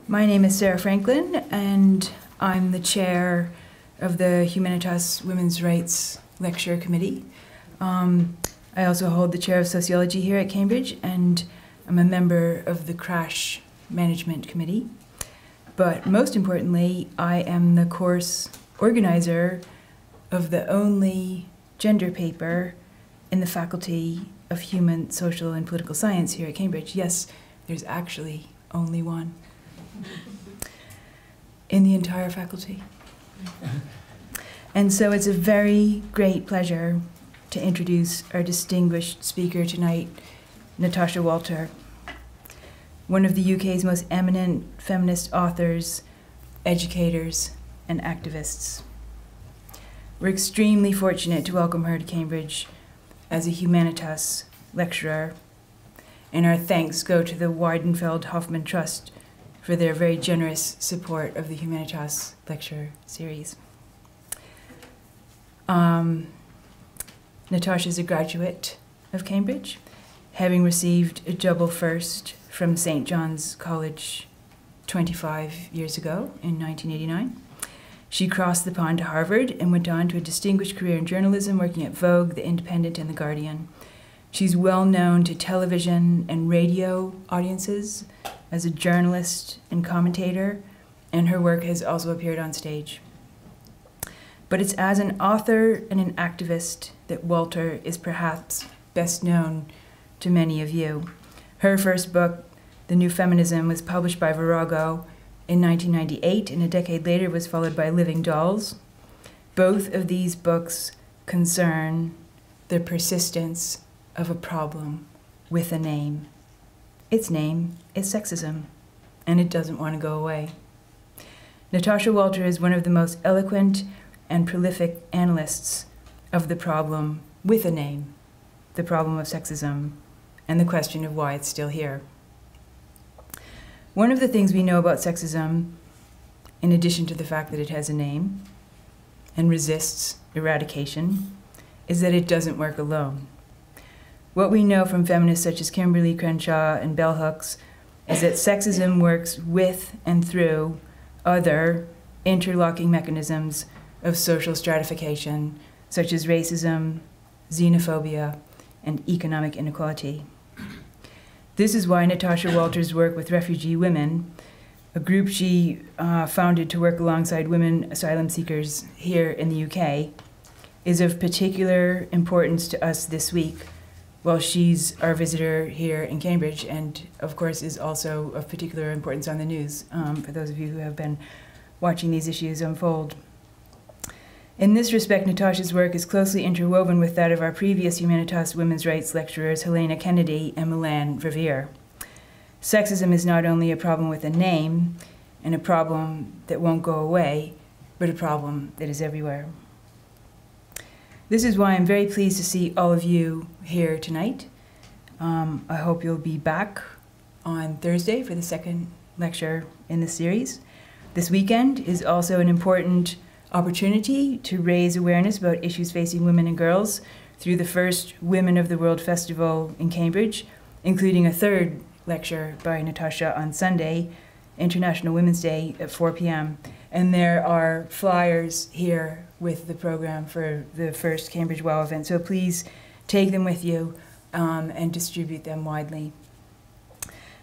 My name is Sarah Franklin, and I'm the chair of the Humanitas Women's Rights Lecture Committee. I also hold the chair of sociology here at Cambridge, and I'm a member of the Crash Management Committee. But most importantly, I am the course organizer of the only gender paper in the Faculty of Human, Social, and Political Science here at Cambridge. Yes, there's actually only one in the entire faculty. And so it's a very great pleasure to introduce our distinguished speaker tonight, Natasha Walter, one of the UK's most eminent feminist authors, educators, and activists. We're extremely fortunate to welcome her to Cambridge as a Humanitas lecturer, and our thanks go to the Weidenfeld Hoffman Trust for their very generous support of the Humanitas lecture series. Natasha is a graduate of Cambridge, having received a double first from St. John's College 25 years ago in 1989. She crossed the pond to Harvard and went on to a distinguished career in journalism, working at Vogue, The Independent, and The Guardian. She's well known to television and radio audiences as a journalist and commentator, and her work has also appeared on stage. But it's as an author and an activist that Walter is perhaps best known to many of you. Her first book, The New Feminism, was published by Virago in 1998, and a decade later was followed by Living Dolls. Both of these books concern the persistence of a problem with a name. Its name is sexism, and it doesn't want to go away. Natasha Walter is one of the most eloquent and prolific analysts of the problem with a name, the problem of sexism, and the question of why it's still here. One of the things we know about sexism, in addition to the fact that it has a name and resists eradication, is that it doesn't work alone. What we know from feminists such as Kimberly Crenshaw and Bell Hooks is that sexism works with and through other interlocking mechanisms of social stratification, such as racism, xenophobia, and economic inequality. This is why Natasha Walter's work with refugee women, a group she founded to work alongside women asylum seekers here in the UK, is of particular importance to us this week, while she's our visitor here in Cambridge, and of course is also of particular importance on the news, for those of you who have been watching these issues unfold. In this respect, Natasha's work is closely interwoven with that of our previous Humanitas women's rights lecturers, Helena Kennedy and Milan Verveer. Sexism is not only a problem with a name and a problem that won't go away, but a problem that is everywhere. This is why I'm very pleased to see all of you here tonight. I hope you'll be back on Thursday for the second lecture in this series. This weekend is also an important opportunity to raise awareness about issues facing women and girls through the first Women of the World Festival in Cambridge, including a third lecture by Natasha on Sunday, International Women's Day at 4 p.m. And there are flyers here with the program for the first Cambridge WOW event, so please take them with you and distribute them widely.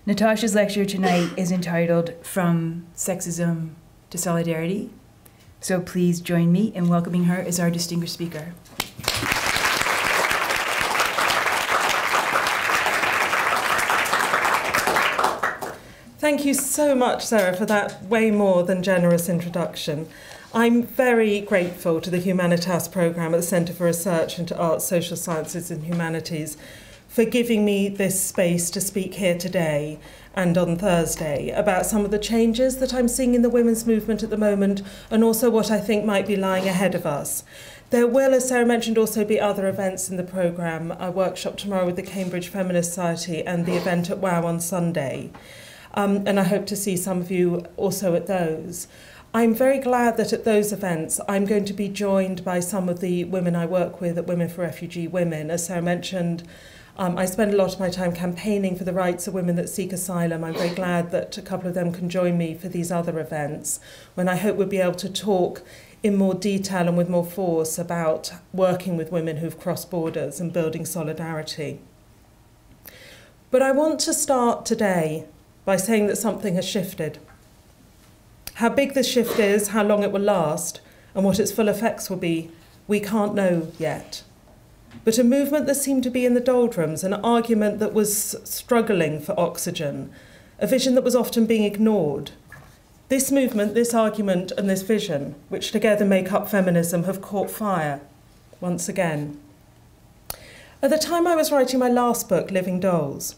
Natasha's lecture tonight is entitled From Sexism to Solidarity. So please join me in welcoming her as our distinguished speaker. Thank you so much, Sarah, for that way more than generous introduction. I'm very grateful to the Humanitas programme at the Centre for Research into Arts, Social Sciences and Humanities for giving me this space to speak here today and on Thursday about some of the changes that I'm seeing in the women's movement at the moment, and also what I think might be lying ahead of us. There will, as Sarah mentioned, also be other events in the programme, a workshop tomorrow with the Cambridge Feminist Society and the event at WOW on Sunday. And I hope to see some of you also at those. I'm very glad that at those events I'm going to be joined by some of the women I work with at Women for Refugee Women. As Sarah mentioned, I spend a lot of my time campaigning for the rights of women that seek asylum. I'm very glad that a couple of them can join me for these other events, when I hope we'll be able to talk in more detail and with more force about working with women who've crossed borders and building solidarity. But I want to start today by saying that something has shifted. How big this shift is, how long it will last, and what its full effects will be, we can't know yet. But a movement that seemed to be in the doldrums, an argument that was struggling for oxygen, a vision that was often being ignored. This movement, this argument, and this vision, which together make up feminism, have caught fire once again. At the time I was writing my last book, Living Dolls,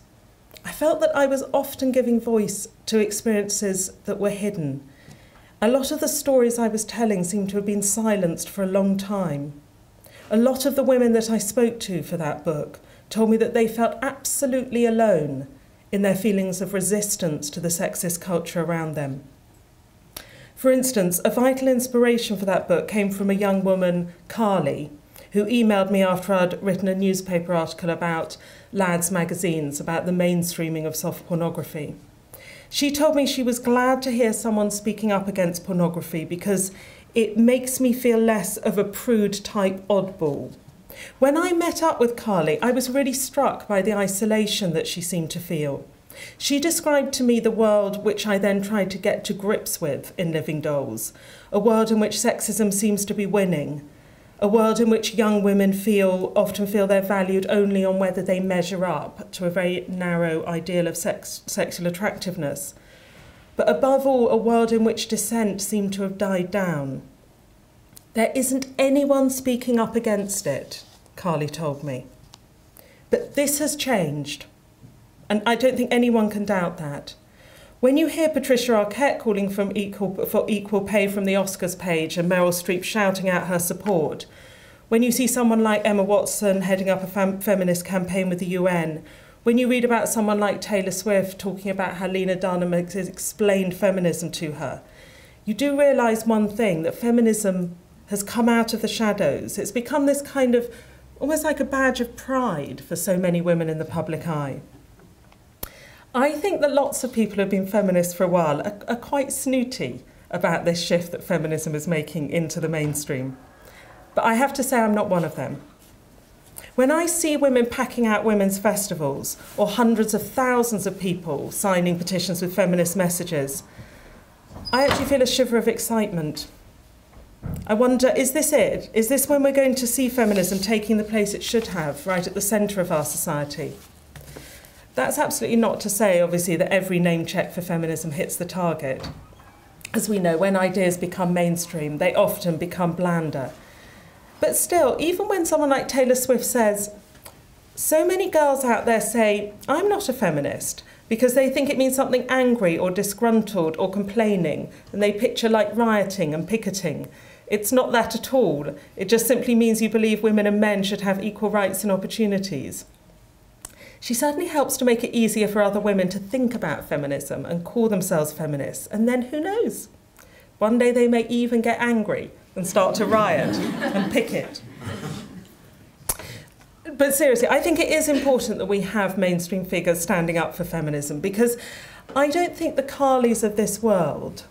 I felt that I was often giving voice to experiences that were hidden. A lot of the stories I was telling seemed to have been silenced for a long time. A lot of the women that I spoke to for that book told me that they felt absolutely alone in their feelings of resistance to the sexist culture around them. For instance, a vital inspiration for that book came from a young woman, Carly, who emailed me after I'd written a newspaper article about lads' magazines, about the mainstreaming of soft pornography. She told me she was glad to hear someone speaking up against pornography because it makes me feel less of a prude-type oddball. When I met up with Carly, I was really struck by the isolation that she seemed to feel. She described to me the world which I then tried to get to grips with in Living Dolls, a world in which sexism seems to be winning, a world in which young women often feel they're valued only on whether they measure up to a very narrow ideal of sexual attractiveness. But above all, a world in which dissent seemed to have died down. There isn't anyone speaking up against it, Carly told me. But this has changed, and I don't think anyone can doubt that. When you hear Patricia Arquette calling for equal pay from the Oscars page and Meryl Streep shouting out her support, when you see someone like Emma Watson heading up a feminist campaign with the UN, when you read about someone like Taylor Swift talking about how Lena Dunham has explained feminism to her, you do realise one thing, that feminism has come out of the shadows. It's become this kind of, almost like a badge of pride for so many women in the public eye. I think that lots of people who have been feminists for a while are quite snooty about this shift that feminism is making into the mainstream. But I have to say I'm not one of them. When I see women packing out women's festivals or hundreds of thousands of people signing petitions with feminist messages, I actually feel a shiver of excitement. I wonder, is this it? Is this when we're going to see feminism taking the place it should have, right at the centre of our society? That's absolutely not to say, obviously, that every name check for feminism hits the target. As we know, when ideas become mainstream, they often become blander. But still, even when someone like Taylor Swift says, so many girls out there say, I'm not a feminist, because they think it means something angry or disgruntled or complaining, and they picture like rioting and picketing. It's not that at all. It just simply means you believe women and men should have equal rights and opportunities. She certainly helps to make it easier for other women to think about feminism and call themselves feminists. And then who knows? One day they may even get angry and start to riot and picket. But seriously, I think it is important that we have mainstream figures standing up for feminism, because I don't think the Carlys of this world,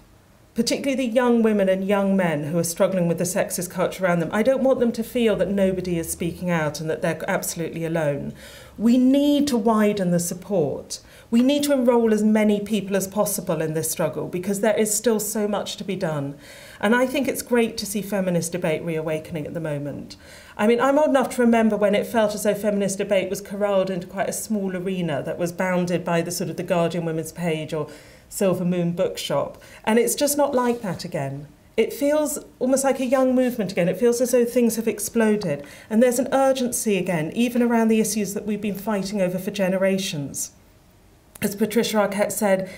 particularly the young women and young men who are struggling with the sexist culture around them, I don't want them to feel that nobody is speaking out and that they're absolutely alone. We need to widen the support. We need to enrol as many people as possible in this struggle, because there is still so much to be done. And I think it's great to see feminist debate reawakening at the moment. I mean, I'm old enough to remember when it felt as though feminist debate was corralled into quite a small arena that was bounded by the sort of the Guardian Women's Page or Silver Moon Bookshop. And it's just not like that again. It feels almost like a young movement again. It feels as though things have exploded. And there's an urgency again, even around the issues that we've been fighting over for generations. As Patricia Arquette said,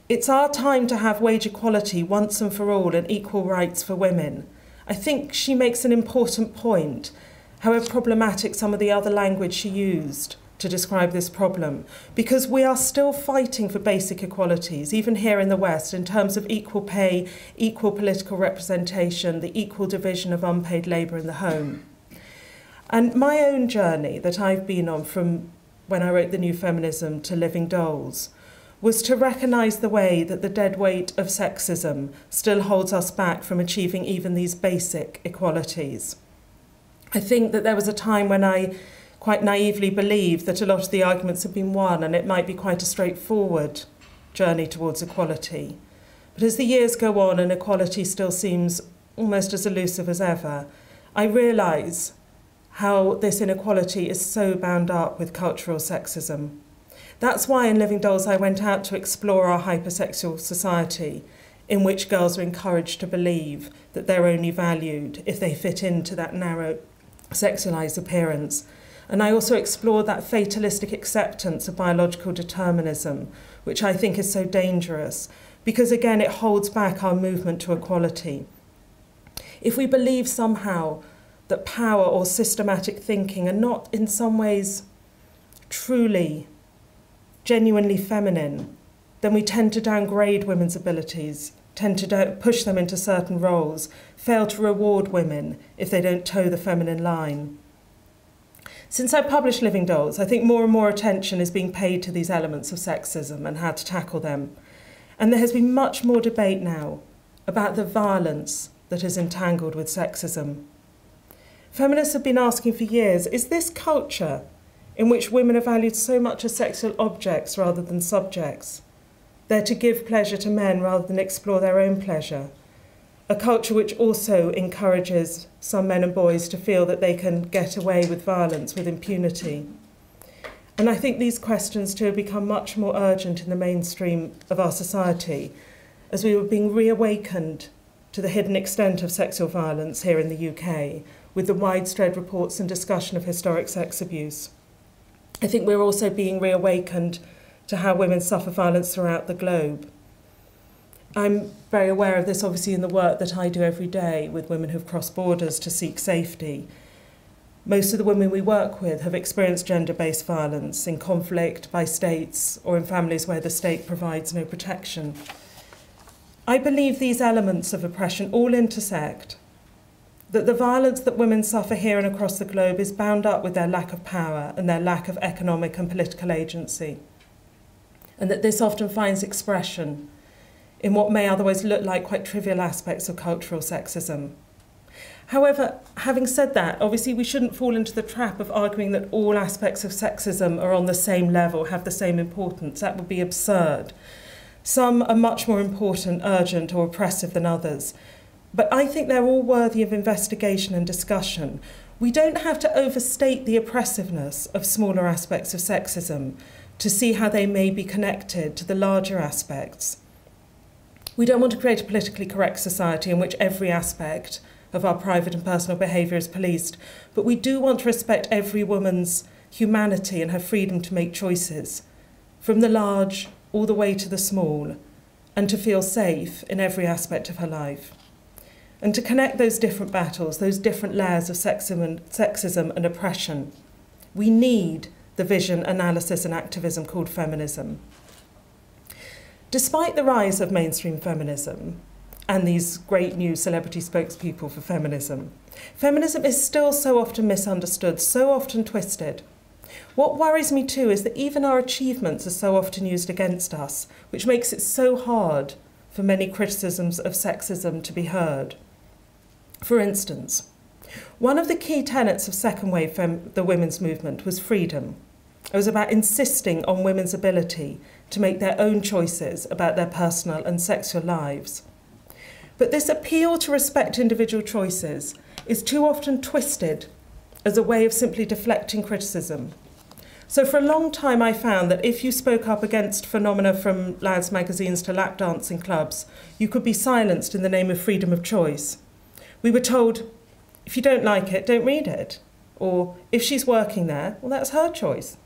it's our time to have wage equality once and for all and equal rights for women. I think she makes an important point, however problematic some of the other language she used to describe this problem, because we are still fighting for basic equalities, even here in the West, in terms of equal pay, equal political representation, the equal division of unpaid labour in the home. And my own journey that I've been on from when I wrote The New Feminism to Living Dolls was to recognise the way that the dead weight of sexism still holds us back from achieving even these basic equalities. I think that there was a time when I quite naively believed that a lot of the arguments had been won and it might be quite a straightforward journey towards equality. But as the years go on and equality still seems almost as elusive as ever, I realise how this inequality is so bound up with cultural sexism. That's why in Living Dolls I went out to explore our hypersexual society, in which girls are encouraged to believe that they're only valued if they fit into that narrow sexualised appearance. And I also explored that fatalistic acceptance of biological determinism, which I think is so dangerous, because again it holds back our movement to equality. If we believe somehow that power or systematic thinking are not in some ways truly, genuinely feminine, then we tend to downgrade women's abilities, tend to push them into certain roles, fail to reward women if they don't toe the feminine line. Since I published Living Dolls, I think more and more attention is being paid to these elements of sexism and how to tackle them. And there has been much more debate now about the violence that is entangled with sexism. Feminists have been asking for years, is this culture in which women are valued so much as sexual objects rather than subjects? They're to give pleasure to men rather than explore their own pleasure. A culture which also encourages some men and boys to feel that they can get away with violence with impunity. And I think these questions too have become much more urgent in the mainstream of our society as we were being reawakened to the hidden extent of sexual violence here in the UK with the widespread reports and discussion of historic sex abuse. I think we're also being reawakened to how women suffer violence throughout the globe. I'm very aware of this, obviously, in the work that I do every day with women who've crossed borders to seek safety. Most of the women we work with have experienced gender-based violence in conflict, by states, or in families where the state provides no protection. I believe these elements of oppression all intersect, that the violence that women suffer here and across the globe is bound up with their lack of power and their lack of economic and political agency, and that this often finds expression in what may otherwise look like quite trivial aspects of cultural sexism. However, having said that, obviously we shouldn't fall into the trap of arguing that all aspects of sexism are on the same level, have the same importance. That would be absurd. Some are much more important, urgent, or oppressive than others. But I think they're all worthy of investigation and discussion. We don't have to overstate the oppressiveness of smaller aspects of sexism to see how they may be connected to the larger aspects. We don't want to create a politically correct society in which every aspect of our private and personal behaviour is policed, but we do want to respect every woman's humanity and her freedom to make choices, from the large all the way to the small, and to feel safe in every aspect of her life. And to connect those different battles, those different layers of sexism and oppression, we need the vision, analysis and activism called feminism. Despite the rise of mainstream feminism and these great new celebrity spokespeople for feminism, feminism is still so often misunderstood, so often twisted. What worries me too is that even our achievements are so often used against us, which makes it so hard for many criticisms of sexism to be heard. For instance, one of the key tenets of second wave the women's movement was freedom. It was about insisting on women's ability to make their own choices about their personal and sexual lives. But this appeal to respect individual choices is too often twisted as a way of simply deflecting criticism. So for a long time I found that if you spoke up against phenomena from lads magazines to lap dancing clubs, you could be silenced in the name of freedom of choice. We were told, if you don't like it, don't read it. Or if she's working there, well, that's her choice.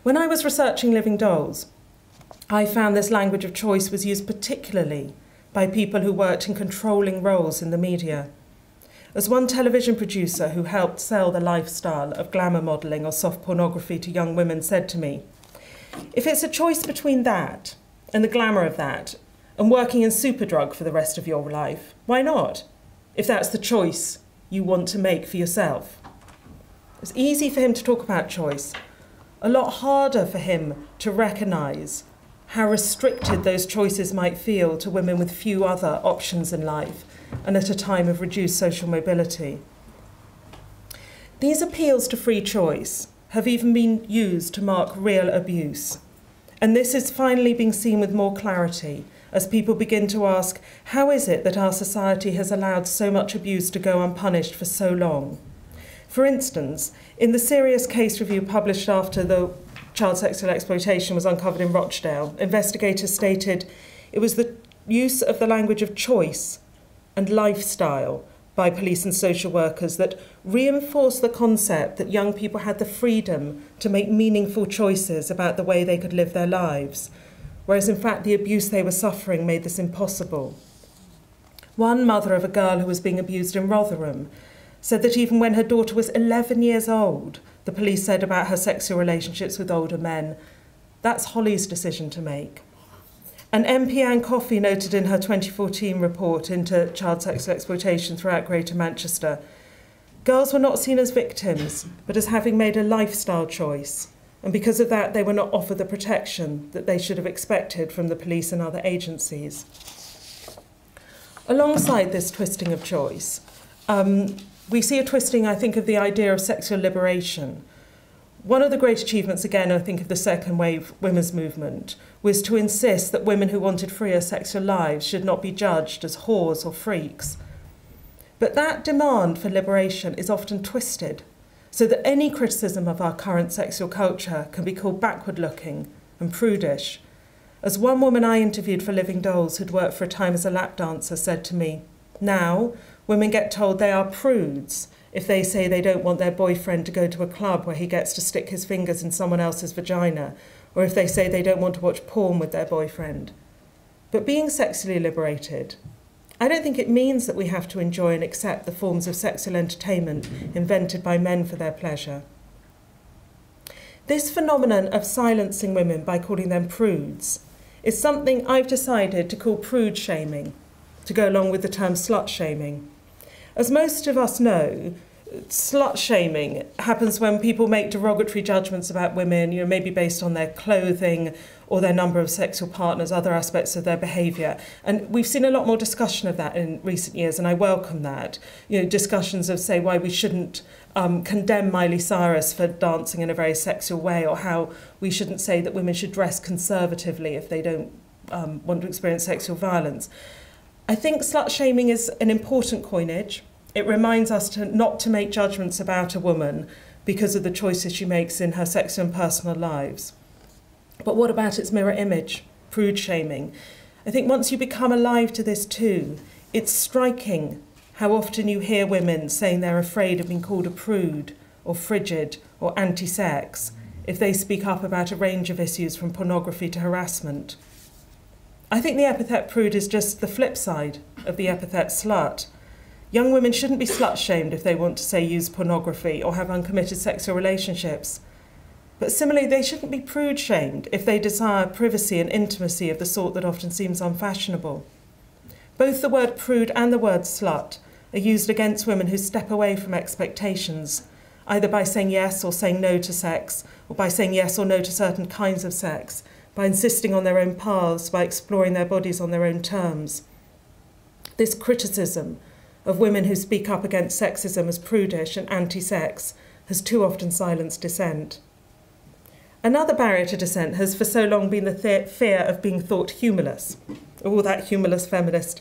When I was researching Living Dolls, I found this language of choice was used particularly by people who worked in controlling roles in the media. As one television producer who helped sell the lifestyle of glamour modelling or soft pornography to young women said to me, if it's a choice between that and the glamour of that and working in Superdrug for the rest of your life, why not? If that's the choice you want to make for yourself. It's easy for him to talk about choice, a lot harder for him to recognise how restricted those choices might feel to women with few other options in life and at a time of reduced social mobility. These appeals to free choice have even been used to mark real abuse. And this is finally being seen with more clarity as people begin to ask, how is it that our society has allowed so much abuse to go unpunished for so long? For instance, in the serious case review published after the child sexual exploitation was uncovered in Rochdale, investigators stated it was the use of the language of choice and lifestyle by police and social workers that reinforced the concept that young people had the freedom to make meaningful choices about the way they could live their lives, whereas in fact the abuse they were suffering made this impossible. One mother of a girl who was being abused in Rotherham said that even when her daughter was 11 years old, the police said about her sexual relationships with older men, that's Holly's decision to make. And MP Anne Coffey noted in her 2014 report into child sexual exploitation throughout Greater Manchester, girls were not seen as victims, but as having made a lifestyle choice. And because of that, they were not offered the protection that they should have expected from the police and other agencies. Alongside this twisting of choice, we see a twisting, I think, of the idea of sexual liberation. One of the great achievements, again, I think, of the second wave women's movement was to insist that women who wanted freer sexual lives should not be judged as whores or freaks. But that demand for liberation is often twisted, so that any criticism of our current sexual culture can be called backward-looking and prudish. As one woman I interviewed for Living Dolls, who'd worked for a time as a lap dancer, said to me, now women get told they are prudes if they say they don't want their boyfriend to go to a club where he gets to stick his fingers in someone else's vagina, or if they say they don't want to watch porn with their boyfriend. But being sexually liberated, I don't think it means that we have to enjoy and accept the forms of sexual entertainment invented by men for their pleasure. This phenomenon of silencing women by calling them prudes is something I've decided to call prude shaming, to go along with the term slut shaming. As most of us know, slut shaming happens when people make derogatory judgments about women, maybe based on their clothing or their number of sexual partners, other aspects of their behaviour. And we've seen a lot more discussion of that in recent years, and I welcome that. Discussions of, say, why we shouldn't condemn Miley Cyrus for dancing in a very sexual way, or how we shouldn't say that women should dress conservatively if they don't want to experience sexual violence. I think slut shaming is an important coinage. It reminds us not to make judgments about a woman because of the choices she makes in her sexual and personal lives. But what about its mirror image, prude shaming? I think once you become alive to this too, it's striking how often you hear women saying they're afraid of being called a prude or frigid or anti-sex if they speak up about a range of issues from pornography to harassment. I think the epithet prude is just the flip side of the epithet slut. Young women shouldn't be slut-shamed if they want to, say, use pornography or have uncommitted sexual relationships. But similarly, they shouldn't be prude-shamed if they desire privacy and intimacy of the sort that often seems unfashionable. Both the word prude and the word slut are used against women who step away from expectations, either by saying yes or saying no to sex, or by saying yes or no to certain kinds of sex, by insisting on their own paths, by exploring their bodies on their own terms. This criticism of women who speak up against sexism as prudish and anti-sex has too often silenced dissent. Another barrier to dissent has for so long been the fear of being thought humorless. Oh, that humorless feminist.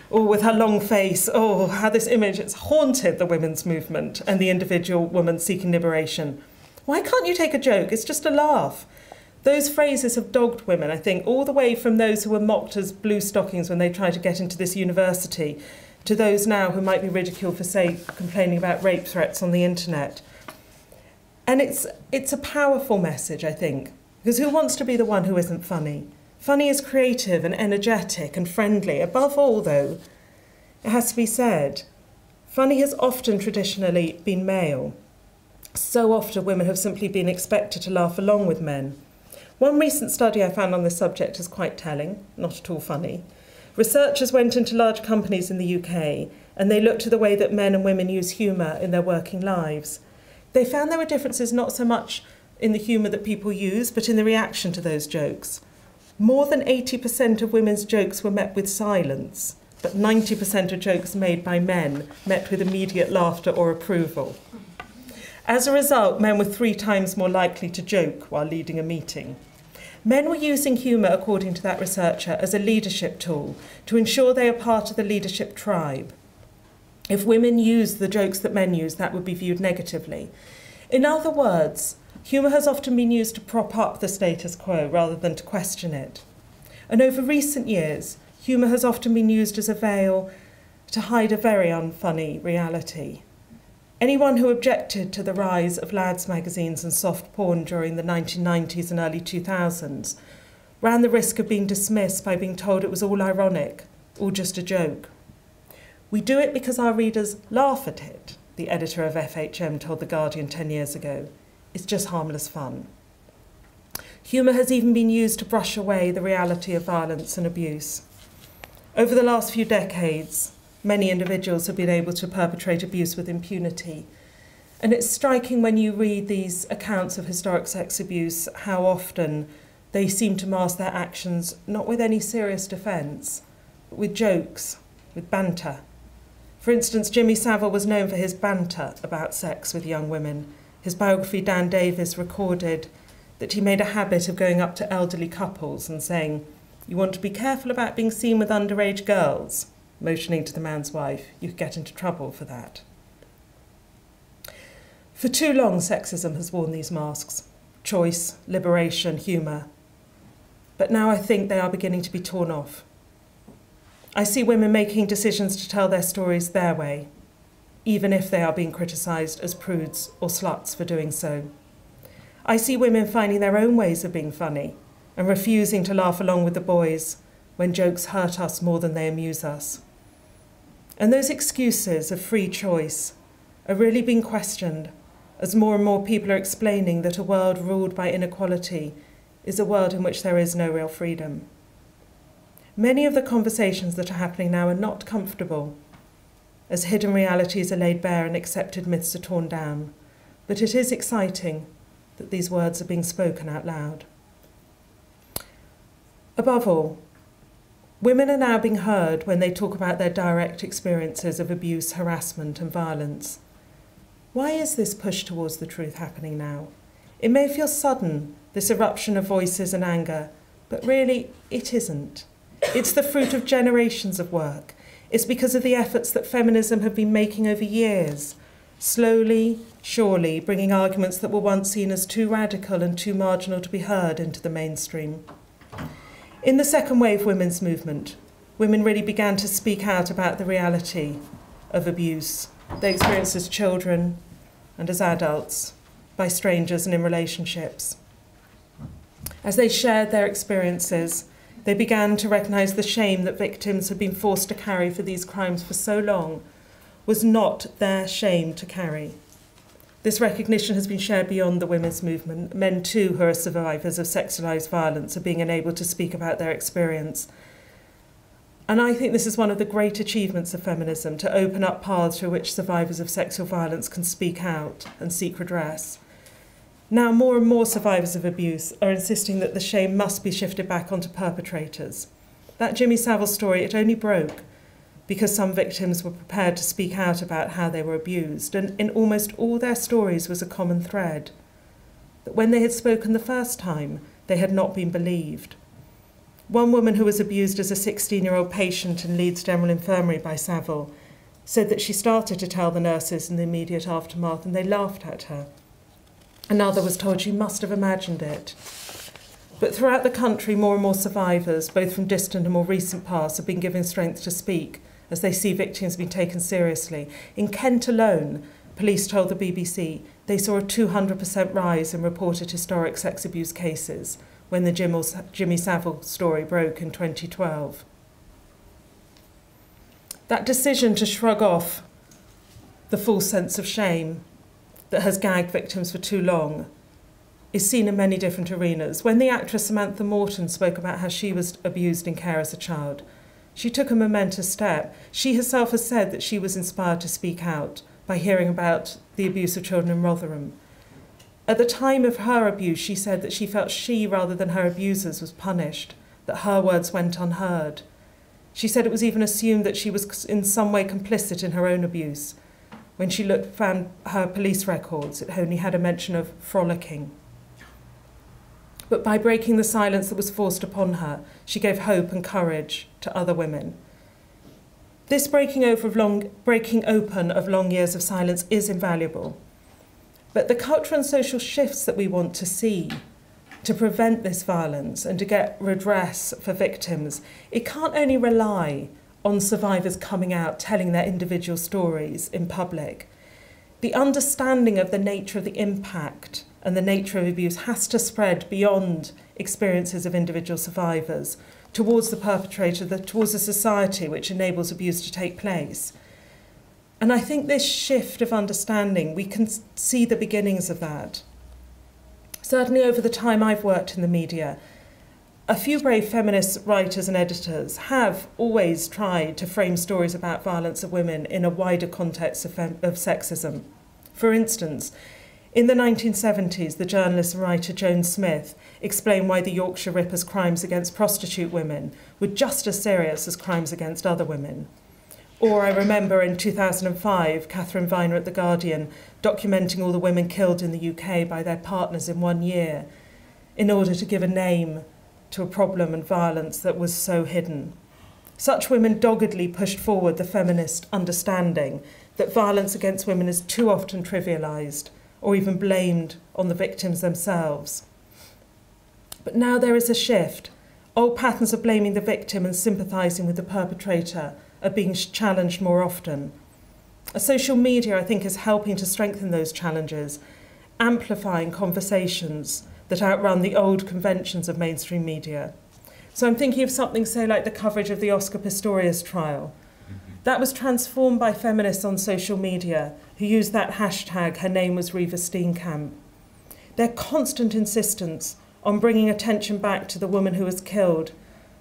Oh, with her long face. Oh, how this image has haunted the women's movement and the individual woman seeking liberation. Why can't you take a joke? It's just a laugh. Those phrases have dogged women, I think, all the way from those who were mocked as blue stockings when they tried to get into this university, to those now who might be ridiculed for, say, complaining about rape threats on the internet. And it's a powerful message, I think, because who wants to be the one who isn't funny? Funny is creative and energetic and friendly. Above all, though, it has to be said, funny has often traditionally been male. So often women have simply been expected to laugh along with men. One recent study I found on this subject is quite telling, not at all funny. Researchers went into large companies in the UK and they looked at the way that men and women use humour in their working lives. They found there were differences not so much in the humour that people use, but in the reaction to those jokes. More than 80% of women's jokes were met with silence, but 90% of jokes made by men met with immediate laughter or approval. As a result, men were 3 times more likely to joke while leading a meeting. Men were using humour, according to that researcher, as a leadership tool to ensure they are part of the leadership tribe. If women used the jokes that men use, that would be viewed negatively. In other words, humour has often been used to prop up the status quo rather than to question it. And over recent years, humour has often been used as a veil to hide a very unfunny reality. Anyone who objected to the rise of lads magazines and soft porn during the 1990s and early 2000s ran the risk of being dismissed by being told it was all ironic, all just a joke. We do it because our readers laugh at it, the editor of FHM told The Guardian 10 years ago. It's just harmless fun. Humour has even been used to brush away the reality of violence and abuse. Over the last few decades, many individuals have been able to perpetrate abuse with impunity. And it's striking when you read these accounts of historic sex abuse, how often they seem to mask their actions not with any serious defence, but with jokes, with banter. For instance, Jimmy Savile was known for his banter about sex with young women. His biography, Dan Davis, recorded that he made a habit of going up to elderly couples and saying, "You want to be careful about being seen with underage girls," motioning to the man's wife. You could get into trouble for that. For too long, sexism has worn these masks: choice, liberation, humour. But now I think they are beginning to be torn off. I see women making decisions to tell their stories their way, even if they are being criticised as prudes or sluts for doing so. I see women finding their own ways of being funny and refusing to laugh along with the boys when jokes hurt us more than they amuse us. And those excuses of free choice are really being questioned as more and more people are explaining that a world ruled by inequality is a world in which there is no real freedom. Many of the conversations that are happening now are not comfortable, as hidden realities are laid bare and accepted myths are torn down. But it is exciting that these words are being spoken out loud. Above all, women are now being heard when they talk about their direct experiences of abuse, harassment, and violence. Why is this push towards the truth happening now? It may feel sudden, this eruption of voices and anger, but really it isn't. It's the fruit of generations of work. It's because of the efforts that feminism have been making over years, slowly, surely bringing arguments that were once seen as too radical and too marginal to be heard into the mainstream. In the second wave women's movement, women really began to speak out about the reality of abuse they experienced as children and as adults, by strangers and in relationships. As they shared their experiences, they began to recognise the shame that victims had been forced to carry for these crimes for so long was not their shame to carry. This recognition has been shared beyond the women's movement. Men too, who are survivors of sexualised violence, are being enabled to speak about their experience. And I think this is one of the great achievements of feminism, to open up paths through which survivors of sexual violence can speak out and seek redress. Now more and more survivors of abuse are insisting that the shame must be shifted back onto perpetrators. That Jimmy Savile story, it only broke because some victims were prepared to speak out about how they were abused, and in almost all their stories was a common thread, that when they had spoken the first time, they had not been believed. One woman who was abused as a 16-year-old patient in Leeds General Infirmary by Savile said that she started to tell the nurses in the immediate aftermath and they laughed at her. Another was told she must have imagined it. But throughout the country, more and more survivors, both from distant and more recent past, have been given strength to speak as they see victims being taken seriously. In Kent alone, police told the BBC they saw a 200% rise in reported historic sex abuse cases when the Jimmy Savile story broke in 2012. That decision to shrug off the false sense of shame that has gagged victims for too long is seen in many different arenas. When the actress Samantha Morton spoke about how she was abused in care as a child, she took a momentous step. She herself has said that she was inspired to speak out by hearing about the abuse of children in Rotherham. At the time of her abuse, she said that she felt she, rather than her abusers, was punished, that her words went unheard. She said it was even assumed that she was in some way complicit in her own abuse. When she found her police records, it only had a mention of frolicking. But by breaking the silence that was forced upon her, she gave hope and courage to other women. This breaking open of long years of silence is invaluable. But the cultural and social shifts that we want to see to prevent this violence and to get redress for victims, it can't only rely on survivors coming out, telling their individual stories in public. The understanding of the nature of the impact and the nature of abuse has to spread beyond experiences of individual survivors towards the perpetrator, towards a society which enables abuse to take place. And I think this shift of understanding, we can see the beginnings of that. Certainly over the time I've worked in the media, a few brave feminist writers and editors have always tried to frame stories about violence of women in a wider context of sexism. For instance, in the 1970s, the journalist and writer Joan Smith explained why the Yorkshire Ripper's crimes against prostitute women were just as serious as crimes against other women. Or I remember in 2005, Catherine Viner at The Guardian documenting all the women killed in the UK by their partners in 1 year in order to give a name to a problem and violence that was so hidden. Such women doggedly pushed forward the feminist understanding that violence against women is too often trivialised or even blamed on the victims themselves. But now there is a shift. Old patterns of blaming the victim and sympathising with the perpetrator are being challenged more often. Social media, I think, is helping to strengthen those challenges, amplifying conversations that outrun the old conventions of mainstream media. So I'm thinking of something, say, like the coverage of the Oscar Pistorius trial. That was transformed by feminists on social media who used that hashtag, her name was Reeva Steenkamp. Their constant insistence on bringing attention back to the woman who was killed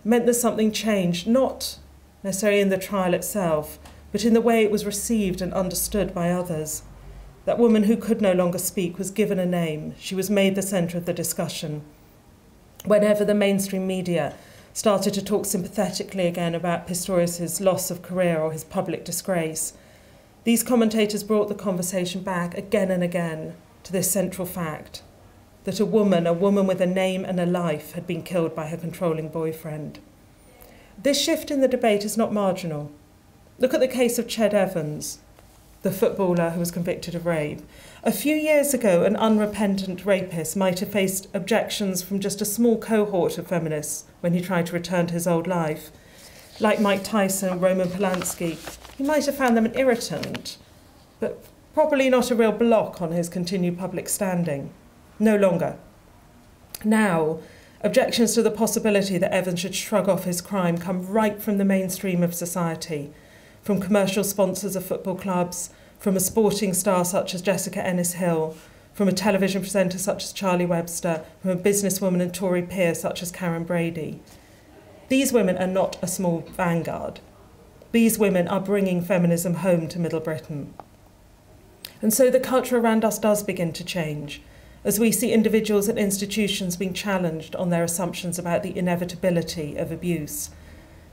meant that something changed, not necessarily in the trial itself, but in the way it was received and understood by others. That woman who could no longer speak was given a name. She was made the centre of the discussion. Whenever the mainstream media started to talk sympathetically again about Pistorius' loss of career or his public disgrace, these commentators brought the conversation back again and again to this central fact, that a woman with a name and a life, had been killed by her controlling boyfriend. This shift in the debate is not marginal. Look at the case of Ched Evans, the footballer who was convicted of rape. A few years ago, an unrepentant rapist might have faced objections from just a small cohort of feminists when he tried to return to his old life. Like Mike Tyson, Roman Polanski, he might have found them an irritant, but probably not a real block on his continued public standing. No longer. Now, objections to the possibility that Evans should shrug off his crime come right from the mainstream of society, from commercial sponsors of football clubs, from a sporting star such as Jessica Ennis-Hill, from a television presenter such as Charlie Webster, from a businesswoman and Tory peer such as Karen Brady. These women are not a small vanguard. These women are bringing feminism home to Middle Britain. And so the culture around us does begin to change, as we see individuals and institutions being challenged on their assumptions about the inevitability of abuse.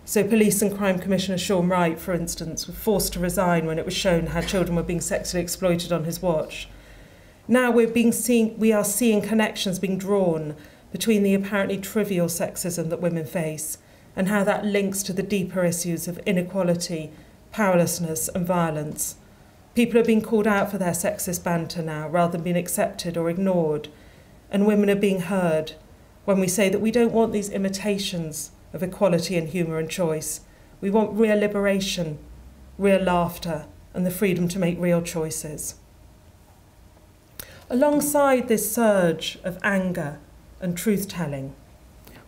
So Police and Crime Commissioner Sean Wright, for instance, was forced to resign when it was shown how children were being sexually exploited on his watch. Now we are seeing connections being drawn between the apparently trivial sexism that women face and how that links to the deeper issues of inequality, powerlessness and violence. People are being called out for their sexist banter now rather than being accepted or ignored. And women are being heard when we say that we don't want these imitations of equality and humour and choice. We want real liberation, real laughter, and the freedom to make real choices. Alongside this surge of anger and truth-telling,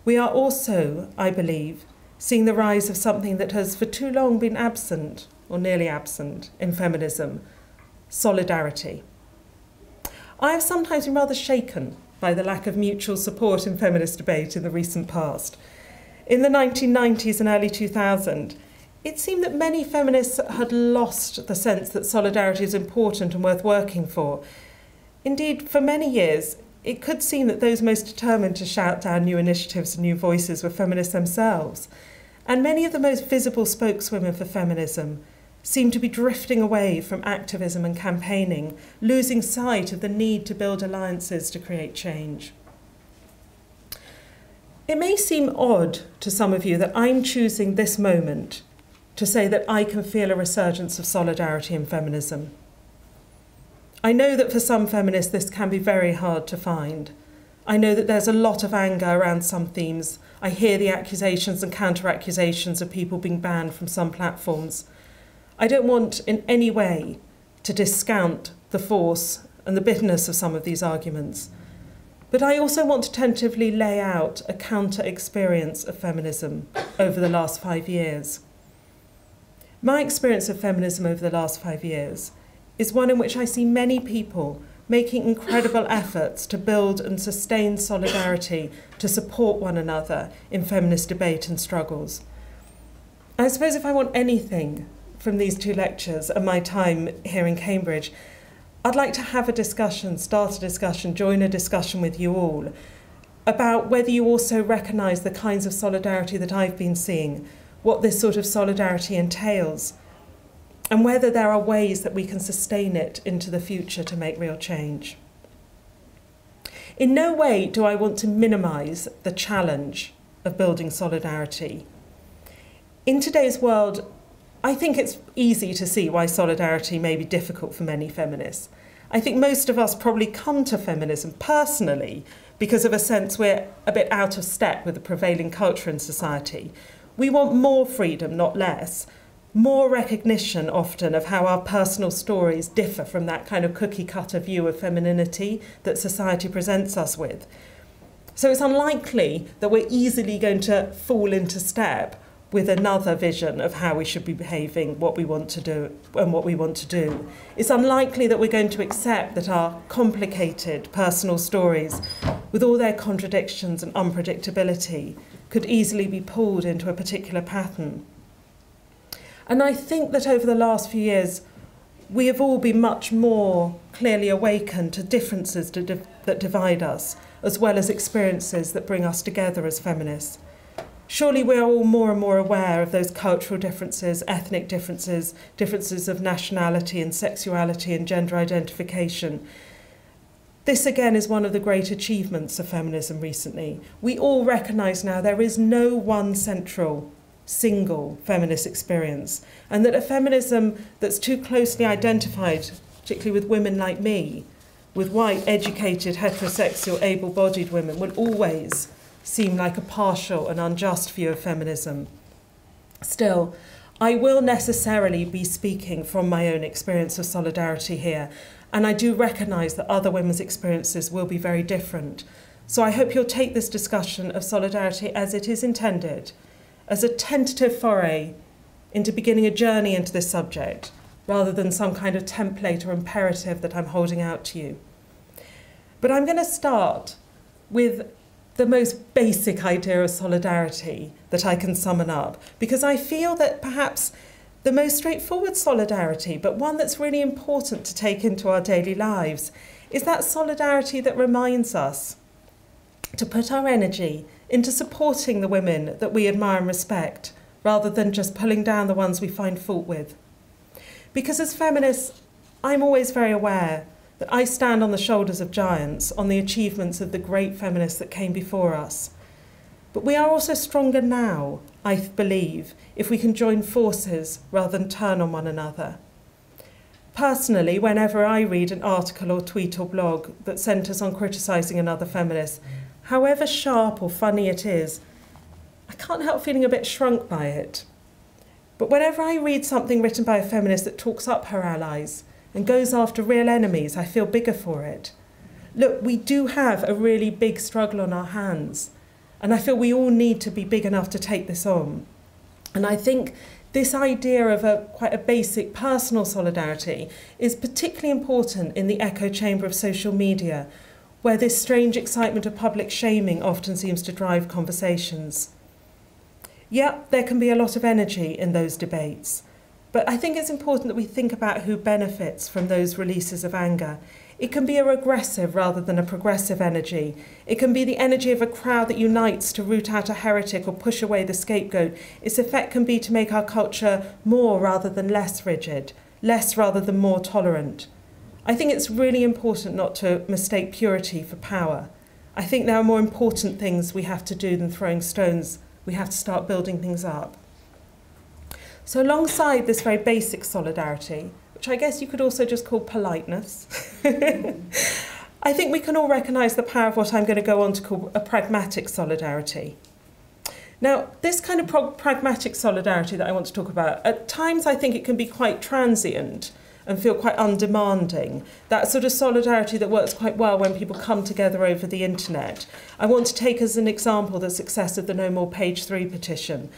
we are also, I believe, seeing the rise of something that has for too long been absent, or nearly absent, in feminism: solidarity. I have sometimes been rather shaken by the lack of mutual support in feminist debate in the recent past. In the 1990s and early 2000s, it seemed that many feminists had lost the sense that solidarity is important and worth working for. Indeed, for many years, it could seem that those most determined to shout down new initiatives and new voices were feminists themselves. And many of the most visible spokeswomen for feminism seem to be drifting away from activism and campaigning, losing sight of the need to build alliances to create change. It may seem odd to some of you that I'm choosing this moment to say that I can feel a resurgence of solidarity in feminism. I know that for some feminists this can be very hard to find. I know that there's a lot of anger around some themes. I hear the accusations and counter-accusations of people being banned from some platforms. I don't want in any way to discount the force and the bitterness of some of these arguments. But I also want to tentatively lay out a counter-experience of feminism over the last 5 years. My experience of feminism over the last 5 years is one in which I see many people making incredible efforts to build and sustain solidarity to support one another in feminist debate and struggles. I suppose if I want anything from these 2 lectures and my time here in Cambridge, I'd like to have a discussion, start a discussion, join a discussion with you all about whether you also recognise the kinds of solidarity that I've been seeing, what this sort of solidarity entails, and whether there are ways that we can sustain it into the future to make real change. In no way do I want to minimise the challenge of building solidarity. In today's world, I think it's easy to see why solidarity may be difficult for many feminists. I think most of us probably come to feminism personally because of a sense we're a bit out of step with the prevailing culture in society. We want more freedom, not less, more recognition often of how our personal stories differ from that kind of cookie-cutter view of femininity that society presents us with. So it's unlikely that we're easily going to fall into step with another vision of how we should be behaving, what we want to do and what we want to do. It's unlikely that we're going to accept that our complicated personal stories, with all their contradictions and unpredictability, could easily be pulled into a particular pattern. And I think that over the last few years, we have all been much more clearly awakened to differences that divide us, as well as experiences that bring us together as feminists. Surely we are all more and more aware of those cultural differences, ethnic differences, differences of nationality and sexuality and gender identification. This again is one of the great achievements of feminism recently. We all recognise now there is no one central, single feminist experience, and that a feminism that's too closely identified, particularly with women like me, with white, educated, heterosexual, able-bodied women, will always seem like a partial and unjust view of feminism. Still, I will necessarily be speaking from my own experience of solidarity here, and I do recognise that other women's experiences will be very different. So I hope you'll take this discussion of solidarity as it is intended, as a tentative foray into beginning a journey into this subject, rather than some kind of template or imperative that I'm holding out to you. But I'm going to start with the most basic idea of solidarity that I can summon up, because I feel that perhaps the most straightforward solidarity, but one that's really important to take into our daily lives, is that solidarity that reminds us to put our energy into supporting the women that we admire and respect, rather than just pulling down the ones we find fault with. Because as feminists, I'm always very aware that I stand on the shoulders of giants, on the achievements of the great feminists that came before us. But we are also stronger now, I believe, if we can join forces rather than turn on one another. Personally, whenever I read an article or tweet or blog that centres on criticising another feminist, however sharp or funny it is, I can't help feeling a bit shrunk by it. But whenever I read something written by a feminist that talks up her allies and goes after real enemies, I feel bigger for it. Look, we do have a really big struggle on our hands, and I feel we all need to be big enough to take this on. And I think this idea of quite a basic personal solidarity is particularly important in the echo chamber of social media, where this strange excitement of public shaming often seems to drive conversations. Yeah, there can be a lot of energy in those debates, but I think it's important that we think about who benefits from those releases of anger. It can be a regressive rather than a progressive energy. It can be the energy of a crowd that unites to root out a heretic or push away the scapegoat. Its effect can be to make our culture more rather than less rigid, less rather than more tolerant. I think it's really important not to mistake purity for power. I think there are more important things we have to do than throwing stones. We have to start building things up. So alongside this very basic solidarity, which I guess you could also just call politeness, I think we can all recognise the power of what I'm going to go on to call a pragmatic solidarity. Now, this kind of pragmatic solidarity that I want to talk about, at times I think it can be quite transient and feel quite undemanding. That sort of solidarity that works quite well when people come together over the internet. I want to take as an example the success of the No More Page 3 petition.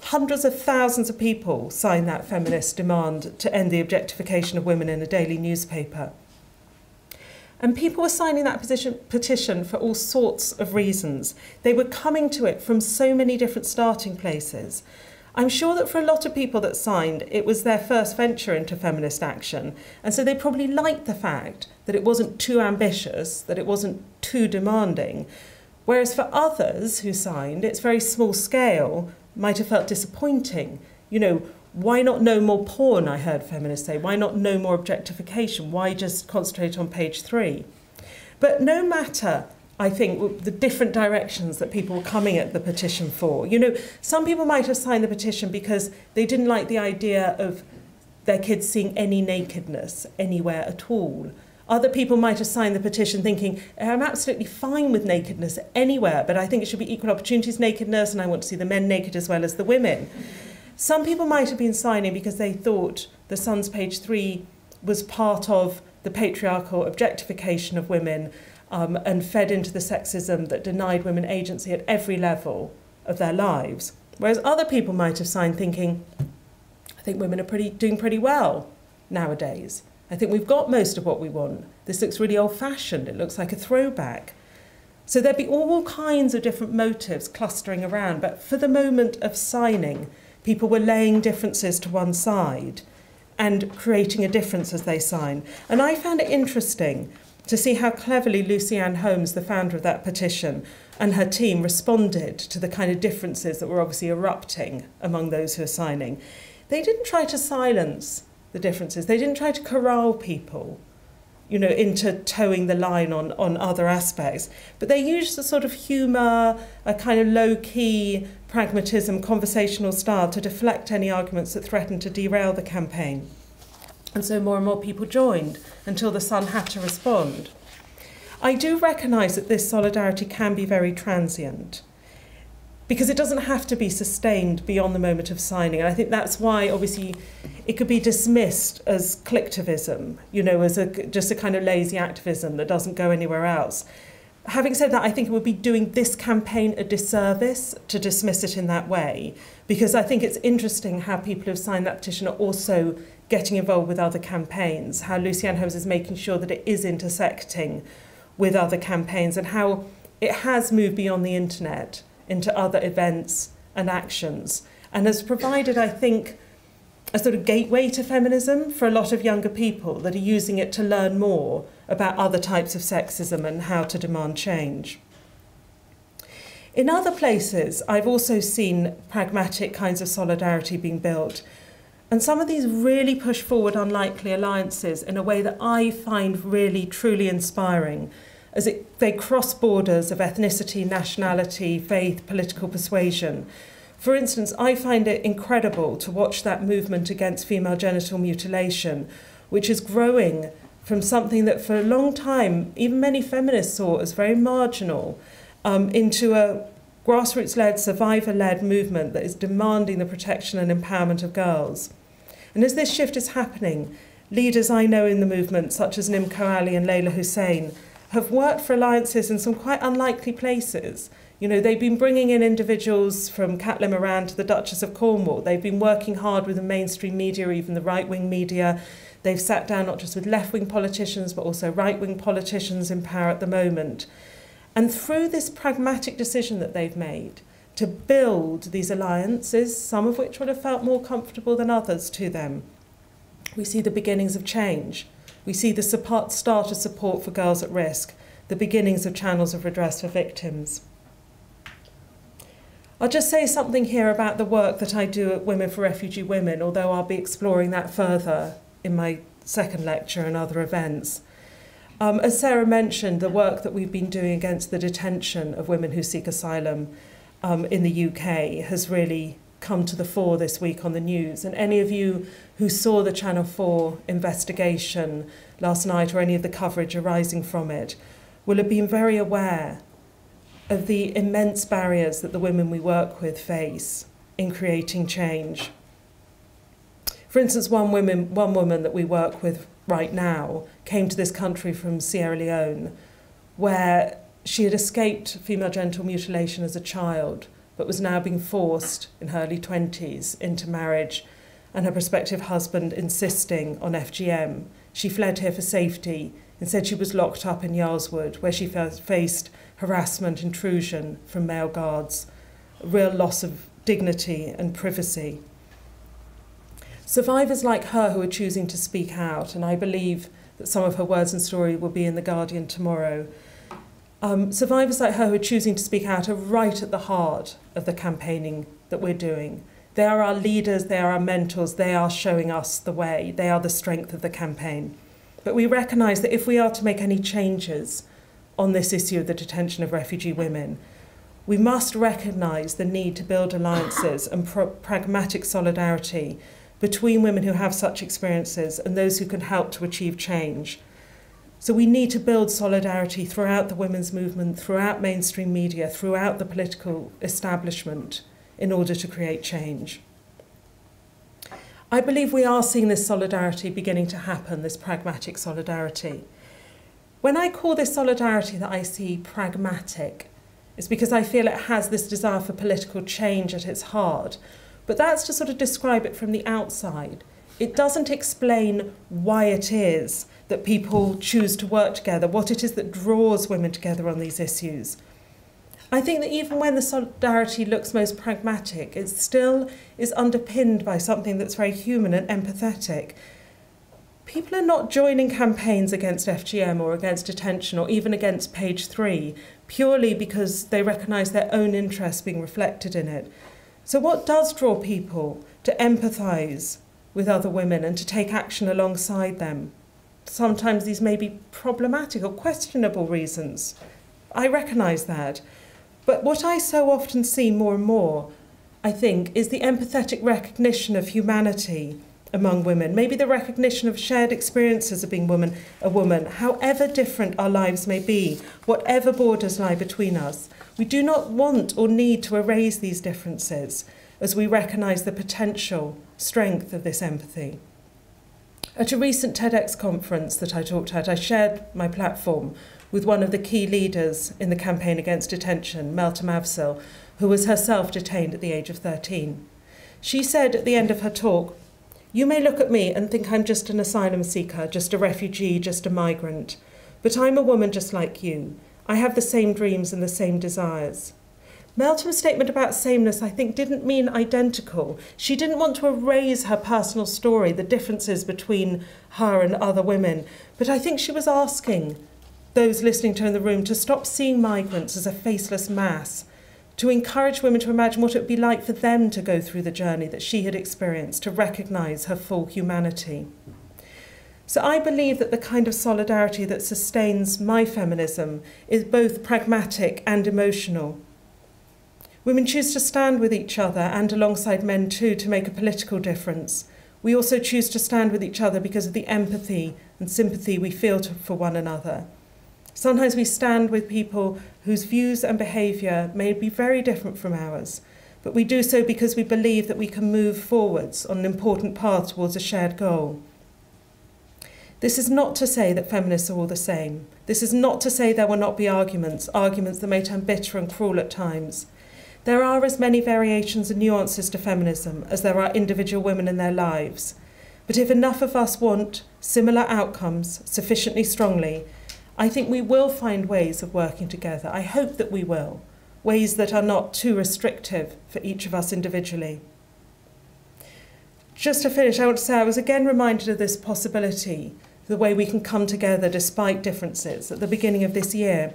Hundreds of thousands of people signed that feminist demand to end the objectification of women in a daily newspaper. And people were signing that petition for all sorts of reasons. They were coming to it from so many different starting places. I'm sure that for a lot of people that signed, it was their first venture into feminist action. And so they probably liked the fact that it wasn't too ambitious, that it wasn't too demanding. Whereas for others who signed, it's very small scale, might have felt disappointing. You know, why not no more porn, I heard feminists say. Why not no more objectification? Why just concentrate on page 3? But no matter, I think, the different directions that people were coming at the petition for. You know, some people might have signed the petition because they didn't like the idea of their kids seeing any nakedness anywhere at all. Other people might have signed the petition thinking, I'm absolutely fine with nakedness anywhere, but I think it should be equal opportunities nakedness, and I want to see the men naked as well as the women. Some people might have been signing because they thought the Sun's page 3 was part of the patriarchal objectification of women and fed into the sexism that denied women agency at every level of their lives. Whereas other people might have signed thinking, I think women are doing pretty well nowadays. I think we've got most of what we want. This looks really old-fashioned. It looks like a throwback. So there'd be all kinds of different motives clustering around. But for the moment of signing, people were laying differences to one side and creating a difference as they sign. And I found it interesting to see how cleverly Lucy-Anne Holmes, the founder of that petition, and her team responded to the kind of differences that were obviously erupting among those who are signing. They didn't try to silence the differences. They didn't try to corral people, you know, into towing the line on other aspects. But they used a sort of humour, a kind of low-key pragmatism, conversational style to deflect any arguments that threatened to derail the campaign. And so more and more people joined until the Sun had to respond. I do recognise that this solidarity can be very transient, because it doesn't have to be sustained beyond the moment of signing. And I think that's why, obviously, it could be dismissed as clicktivism, you know, as just a kind of lazy activism that doesn't go anywhere else. Having said that, I think it would be doing this campaign a disservice to dismiss it in that way, because I think it's interesting how people who've signed that petition are also getting involved with other campaigns, how Lucy-Anne Holmes is making sure that it is intersecting with other campaigns, and how it has moved beyond the internet into other events and actions, and has provided, I think, a sort of gateway to feminism for a lot of younger people that are using it to learn more about other types of sexism and how to demand change. In other places, I've also seen pragmatic kinds of solidarity being built, and some of these really push forward unlikely alliances in a way that I find really, truly inspiring, as they cross borders of ethnicity, nationality, faith, political persuasion. For instance, I find it incredible to watch that movement against female genital mutilation, which is growing from something that for a long time, even many feminists saw as very marginal, into a grassroots-led, survivor-led movement that is demanding the protection and empowerment of girls. And as this shift is happening, leaders I know in the movement, such as Nimco Ali and Layla Hussein, have worked for alliances in some quite unlikely places. You know, they've been bringing in individuals from Caitlin Moran to the Duchess of Cornwall. They've been working hard with the mainstream media, even the right-wing media. They've sat down not just with left-wing politicians, but also right-wing politicians in power at the moment. And through this pragmatic decision that they've made, to build these alliances, some of which would have felt more comfortable than others to them. We see the beginnings of change. We see the start of support for girls at risk, the beginnings of channels of redress for victims. I'll just say something here about the work that I do at Women for Refugee Women, although I'll be exploring that further in my second lecture and other events. As Sarah mentioned, the work that we've been doing against the detention of women who seek asylum in the UK has really come to the fore this week on the news. And any of you who saw the Channel 4 investigation last night or any of the coverage arising from it will have been very aware of the immense barriers that the women we work with face in creating change. For instance, one woman that we work with right now came to this country from Sierra Leone, where she had escaped female genital mutilation as a child, but was now being forced in her early 20s into marriage, and her prospective husband insisting on FGM. She fled here for safety and said she was locked up in Yarlswood, where she faced harassment, intrusion from male guards, a real loss of dignity and privacy. Survivors like her who are choosing to speak out, and I believe that some of her words and story will be in The Guardian tomorrow, survivors like her who are choosing to speak out are right at the heart of the campaigning that we're doing. They are our leaders, they are our mentors, they are showing us the way, they are the strength of the campaign. But we recognise that if we are to make any changes on this issue of the detention of refugee women, we must recognise the need to build alliances and pragmatic solidarity between women who have such experiences and those who can help to achieve change. So we need to build solidarity throughout the women's movement, throughout mainstream media, throughout the political establishment in order to create change. I believe we are seeing this solidarity beginning to happen, this pragmatic solidarity. When I call this solidarity that I see pragmatic, it's because I feel it has this desire for political change at its heart. But that's to sort of describe it from the outside. It doesn't explain why it is that people choose to work together, what it is that draws women together on these issues. I think that even when the solidarity looks most pragmatic, it still is underpinned by something that's very human and empathetic. People are not joining campaigns against FGM or against detention or even against Page 3 purely because they recognise their own interests being reflected in it. So what does draw people to empathise with other women and to take action alongside them? Sometimes these may be problematic or questionable reasons. I recognise that. But what I so often see more and more, I think, is the empathetic recognition of humanity among women, maybe the recognition of shared experiences of being a woman, however different our lives may be, whatever borders lie between us. We do not want or need to erase these differences as we recognise the potential strength of this empathy. At a recent TEDx conference that I talked at, I shared my platform with one of the key leaders in the campaign against detention, Meltem Avcil, who was herself detained at the age of 13. She said at the end of her talk, "You may look at me and think I'm just an asylum seeker, just a refugee, just a migrant, but I'm a woman just like you. I have the same dreams and the same desires." Meltem's statement about sameness, I think, didn't mean identical. She didn't want to erase her personal story, the differences between her and other women. But I think she was asking those listening to her in the room to stop seeing migrants as a faceless mass, to encourage women to imagine what it would be like for them to go through the journey that she had experienced, to recognise her full humanity. So I believe that the kind of solidarity that sustains my feminism is both pragmatic and emotional. Women choose to stand with each other and alongside men too to make a political difference. We also choose to stand with each other because of the empathy and sympathy we feel for one another. Sometimes we stand with people whose views and behaviour may be very different from ours, but we do so because we believe that we can move forwards on an important path towards a shared goal. This is not to say that feminists are all the same. This is not to say there will not be arguments that may turn bitter and cruel at times. There are as many variations and nuances to feminism as there are individual women in their lives. But if enough of us want similar outcomes sufficiently strongly, I think we will find ways of working together. I hope that we will. ways that are not too restrictive for each of us individually. Just to finish, I want to say I was again reminded of this possibility, the way we can come together despite differences, at the beginning of this year,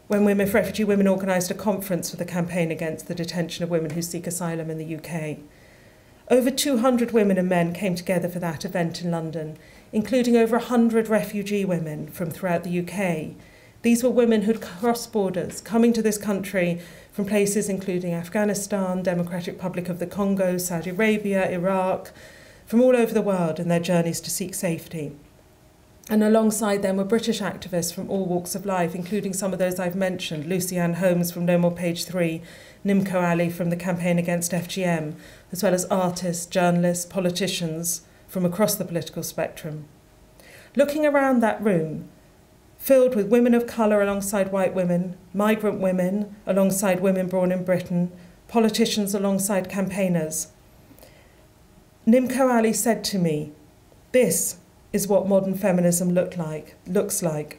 when Women for Refugee Women organised a conference for the campaign against the detention of women who seek asylum in the UK. Over 200 women and men came together for that event in London, including over 100 refugee women from throughout the UK. These were women who'd crossed borders, coming to this country from places including Afghanistan, Democratic Republic of the Congo, Saudi Arabia, Iraq, from all over the world in their journeys to seek safety. And alongside them were British activists from all walks of life, including some of those I've mentioned, Lucy-Anne Holmes from No More Page 3, Nimco Ali from the campaign against FGM, as well as artists, journalists, politicians from across the political spectrum. Looking around that room, filled with women of colour alongside white women, migrant women alongside women born in Britain, politicians alongside campaigners, Nimco Ali said to me, "This is what modern feminism looks like.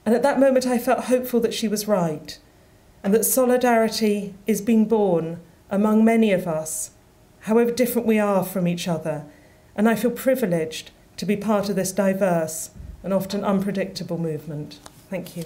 And at that moment I felt hopeful that she was right, and that solidarity is being born among many of us, however different we are from each other, and I feel privileged to be part of this diverse and often unpredictable movement." Thank you.